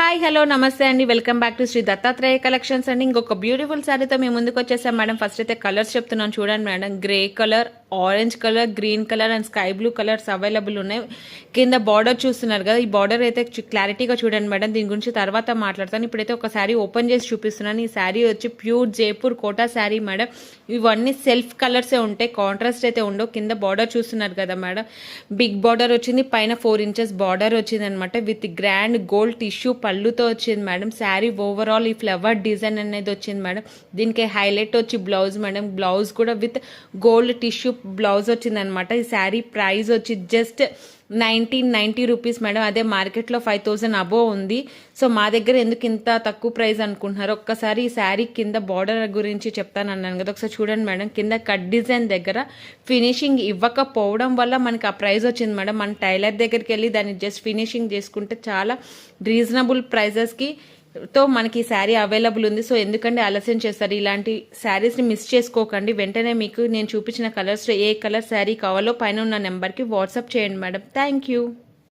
Hi hello నమస్తే అండి, welcome back to Shri Dattatreya collections అండి. ఇంకొక బ్యూటిఫుల్ శారీతో మేము ముందుకు వచ్చేసాం మేడం. ఫస్ట్ అయితే కలర్స్ చెప్తున్నాను చూడండి madam. Grey colour, orange colour, green colour and sky blue colours available ఉన్నాయి. కింద బార్డర్ చూస్తున్నారు కదా, ఈ బార్డర్ అయితే క్లారిటీగా చూడండి మేడం. దీని గురించి తర్వాత మాట్లాడతాను. ఇప్పుడైతే ఒక శారీ ఓపెన్ చేసి చూపిస్తున్నాను. ఈ శారీ వచ్చి ప్యూర్ జైపూర్ కోటా శారీ మేడం. ఇవన్నీ సెల్ఫ్ కలర్సే ఉంటాయి, కాంట్రాస్ట్ అయితే ఉండవు. కింద బార్డర్ చూస్తున్నారు కదా మేడం, బిగ్ బార్డర్ వచ్చింది, పైన 4 ఇంచెస్ బార్డర్ వచ్చింది అనమాట. విత్ గ్రాండ్ గోల్డ్ టిష్యూ పళ్ళుతో వచ్చింది మేడం. శారీ ఓవరాల్ ఈ ఫ్లవర్ డిజైన్ అనేది వచ్చింది మేడం. దీనికి హైలైట్ వచ్చి బ్లౌజ్ మేడం. బ్లౌజ్ కూడా విత్ గోల్డ్ టిష్యూ బ్లౌజ్ వచ్చింది అనమాట. ఈ శారీ ప్రైస్ వచ్చి జస్ట్ 1990 రూపీస్ మేడం. అదే మార్కెట్లో 5000 అబోవ్ ఉంది. సో మా దగ్గర ఎందుకు ఇంత తక్కువ ప్రైస్ అనుకుంటున్నారు? ఒక్కసారి ఈ శారీ కింద బార్డర్ గురించి చెప్తాను అన్నాను కదా, ఒకసారి చూడండి మేడం. కింద కట్ డిజైన్ దగ్గర ఫినిషింగ్ ఇవ్వకపోవడం వల్ల మనకి ఆ ప్రైస్ వచ్చింది మేడం. మన టైలర్ దగ్గరికి వెళ్ళి దాన్ని జస్ట్ ఫినిషింగ్ చేసుకుంటే చాలా రీజనబుల్ ప్రైజెస్కి తో మనకి శారీ అవైలబుల్ ఉంది. సో ఎందుకంటే ఆలస్యం చేస్తారు? ఇలాంటి శారీస్ని మిస్ చేసుకోకండి. వెంటనే మీకు నేను చూపించిన కలర్స్లో ఏ కలర్ శారీ కావాలో పైన ఉన్న నెంబర్కి వాట్సాప్ చేయండి మేడం. Thank you.